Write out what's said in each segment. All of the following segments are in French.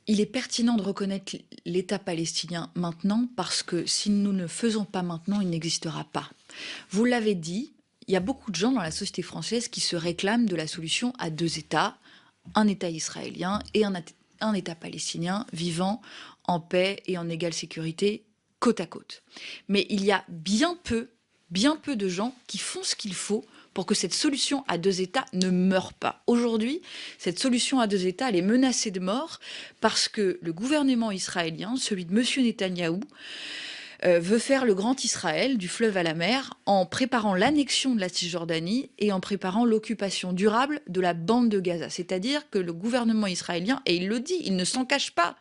Il est pertinent de reconnaître l'État palestinien maintenant parce que si nous ne le faisons pas maintenant, il n'existera pas. Vous l'avez dit, il y a beaucoup de gens dans la société française qui se réclament de la solution à deux États, un État israélien et un État palestinien vivant en paix et en égale sécurité côte à côte. Mais il y a bien peu de gens qui font ce qu'il faut pour que cette solution à deux États ne meure pas. Aujourd'hui, cette solution à deux États, elle est menacée de mort parce que le gouvernement israélien, celui de M. Netanyahou, veut faire le grand Israël du fleuve à la mer en préparant l'annexion de la Cisjordanie et en préparant l'occupation durable de la bande de Gaza. C'est-à-dire que le gouvernement israélien, et il le dit, il ne s'en cache pas,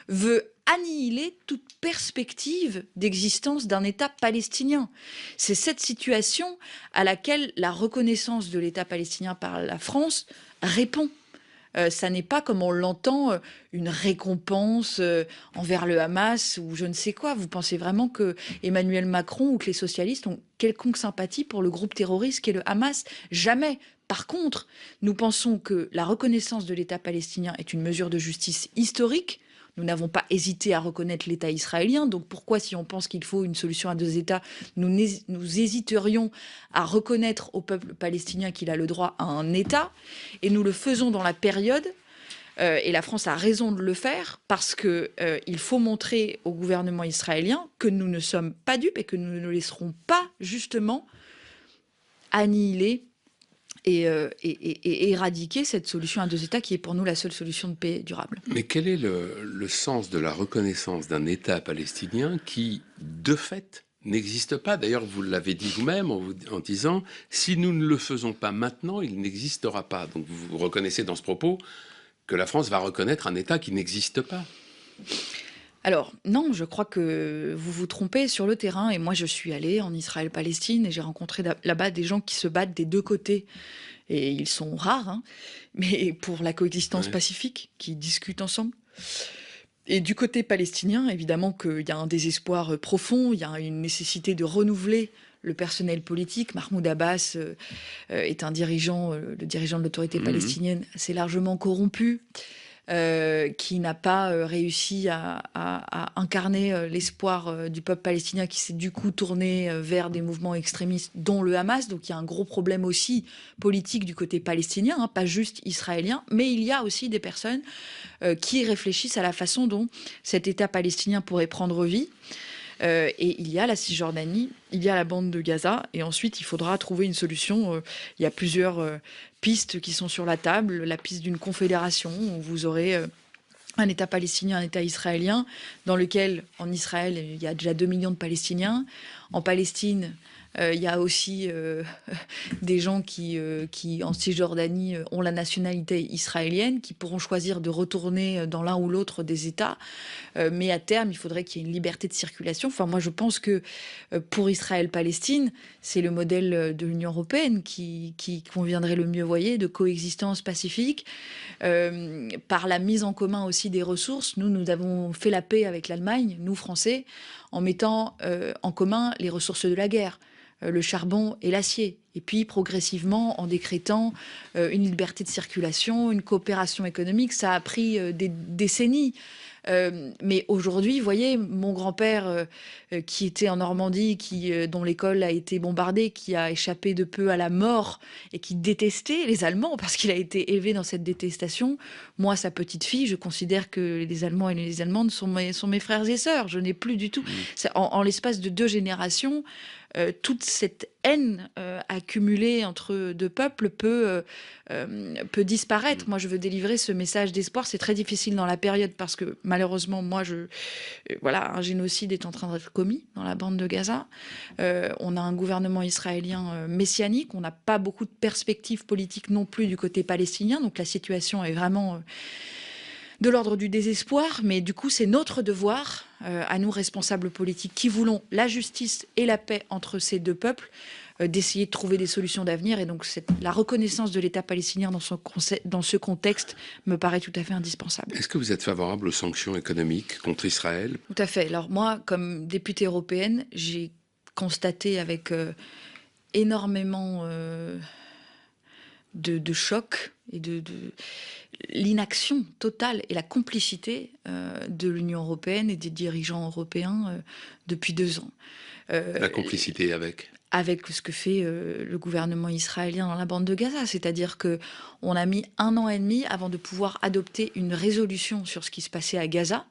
veut annihiler toute perspective d'existence d'un État palestinien. C'est cette situation à laquelle la reconnaissance de l'État palestinien par la France répond. Ça n'est pas, comme on l'entend, une récompense envers le Hamas ou je ne sais quoi. Vous pensez vraiment que Emmanuel Macron ou que les socialistes ont quelconque sympathie pour le groupe terroriste qu'est le Hamas? Jamais. Par contre, nous pensons que la reconnaissance de l'État palestinien est une mesure de justice historique. Nous n'avons pas hésité à reconnaître l'État israélien. Donc pourquoi, si on pense qu'il faut une solution à deux États, nous hésiterions à reconnaître au peuple palestinien qu'il a le droit à un État? Et nous le faisons dans la période, et la France a raison de le faire, parce qu'il faut montrer au gouvernement israélien que nous ne sommes pas dupes et que nous ne laisserons pas justement annihiler et éradiquer cette solution à deux États qui est pour nous la seule solution de paix durable. Mais quel est le sens de la reconnaissance d'un État palestinien qui, de fait, n'existe pas? D'ailleurs, vous l'avez dit vous-même en disant, si nous ne le faisons pas maintenant, il n'existera pas. Donc vous reconnaissez dans ce propos que la France va reconnaître un État qui n'existe pas. Alors non, je crois que vous vous trompez sur le terrain. Et moi, je suis allée en Israël-Palestine et j'ai rencontré là-bas des gens qui se battent des deux côtés. Et ils sont rares, hein, mais pour la coexistence Ouais. pacifique, qui discutent ensemble. Et du côté palestinien, évidemment qu'il y a un désespoir profond, il y a une nécessité de renouveler le personnel politique. Mahmoud Abbas est un dirigeant, le dirigeant de l'autorité Mhm. palestinienne, assez largement corrompu. Qui n'a pas réussi à incarner l'espoir du peuple palestinien qui s'est du coup tourné vers des mouvements extrémistes, dont le Hamas. Donc il y a un gros problème aussi politique du côté palestinien, hein, pas juste israélien, mais il y a aussi des personnes qui réfléchissent à la façon dont cet État palestinien pourrait prendre vie. Et il y a la Cisjordanie, il y a la bande de Gaza, et ensuite il faudra trouver une solution. Il y a plusieurs pistes qui sont sur la table. La piste d'une confédération où vous aurez un État palestinien, un État israélien, dans lequel, en Israël, il y a déjà 2 millions de Palestiniens. En Palestine, il y a aussi des gens qui, en Cisjordanie, ont la nationalité israélienne, qui pourront choisir de retourner dans l'un ou l'autre des États. Mais à terme, il faudrait qu'il y ait une liberté de circulation. Enfin, moi, je pense que pour Israël-Palestine, c'est le modèle de l'Union européenne qui conviendrait le mieux, voyez, de coexistence pacifique, par la mise en commun aussi des ressources. Nous avons fait la paix avec l'Allemagne, nous, Français, en mettant en commun les ressources de la guerre, le charbon et l'acier. Et puis, progressivement, en décrétant une liberté de circulation, une coopération économique. Ça a pris des décennies. Mais aujourd'hui, vous voyez, mon grand-père qui était en Normandie, dont l'école a été bombardée, qui a échappé de peu à la mort et qui détestait les Allemands parce qu'il a été élevé dans cette détestation. Moi, sa petite fille, je considère que les Allemands et les Allemandes sont mes frères et sœurs. Je n'ai plus du tout. Mhm. En l'espace de 2 générations, toute cette haine accumulée entre deux peuples peut disparaître. Moi, je veux délivrer ce message d'espoir. C'est très difficile dans la période parce que malheureusement, voilà, un génocide est en train d'être commis dans la bande de Gaza. On a un gouvernement israélien messianique. On n'a pas beaucoup de perspectives politiques non plus du côté palestinien. Donc la situation est vraiment de l'ordre du désespoir, mais du coup, c'est notre devoir, à nous responsables politiques qui voulons la justice et la paix entre ces deux peuples, d'essayer de trouver des solutions d'avenir. Et donc, la reconnaissance de l'État palestinien dans ce contexte me paraît tout à fait indispensable. Est-ce que vous êtes favorable aux sanctions économiques contre Israël? Tout à fait. Alors moi, comme députée européenne, j'ai constaté avec énormément de choc et de l'inaction totale et la complicité de l'Union européenne et des dirigeants européens depuis 2 ans. La complicité Avec ce que fait le gouvernement israélien dans la bande de Gaza. C'est-à-dire qu'on a mis 1 an et demi avant de pouvoir adopter une résolution sur ce qui se passait à Gaza.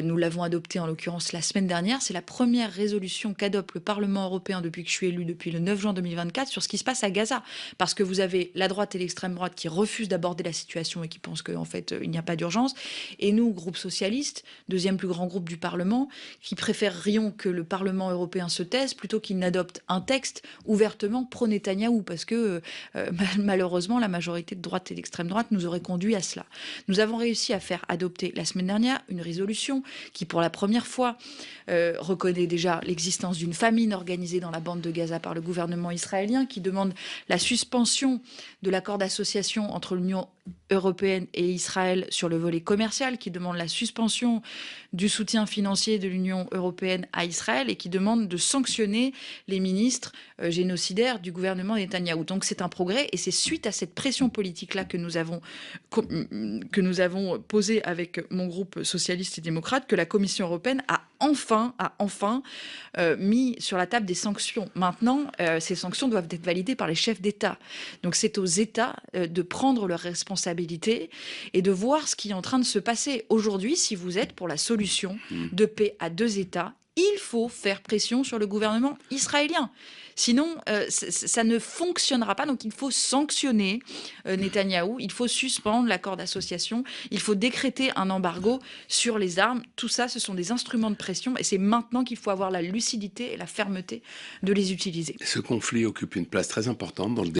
Nous l'avons adoptée en l'occurrence la semaine dernière. C'est la première résolution qu'adopte le Parlement européen depuis que je suis élue, depuis le 9 juin 2024, sur ce qui se passe à Gaza. Parce que vous avez la droite et l'extrême droite qui refusent d'aborder la situation et qui pensent qu'en fait, il n'y a pas d'urgence. Et nous, groupe socialiste, deuxième plus grand groupe du Parlement, qui préférerions que le Parlement européen se taise plutôt qu'il n'adopte un texte ouvertement pro-Netanyahou. Parce que malheureusement, la majorité de droite et d'extrême droite nous aurait conduit à cela. Nous avons réussi à faire adopter la semaine dernière une résolution qui, pour la première fois, reconnaît déjà l'existence d'une famine organisée dans la bande de Gaza par le gouvernement israélien, qui demande la suspension de l'accord d'association entre l'Union européenne et Israël sur le volet commercial, qui demande la suspension du soutien financier de l'Union européenne à Israël et qui demande de sanctionner les ministres génocidaires du gouvernement Netanyahou. Donc c'est un progrès et c'est suite à cette pression politique-là que nous avons posée avec mon groupe socialiste et démocrate que la Commission européenne a enfin mis sur la table des sanctions. Maintenant, ces sanctions doivent être validées par les chefs d'État. Donc c'est aux États de prendre leurs responsabilités et de voir ce qui est en train de se passer. Aujourd'hui, si vous êtes pour la solution de paix à 2 États, il faut faire pression sur le gouvernement israélien. Sinon, ça ne fonctionnera pas. Donc, il faut sanctionner Netanyahou. Il faut suspendre l'accord d'association. Il faut décréter un embargo sur les armes. Tout ça, ce sont des instruments de pression. Et c'est maintenant qu'il faut avoir la lucidité et la fermeté de les utiliser. Ce conflit occupe une place très importante dans le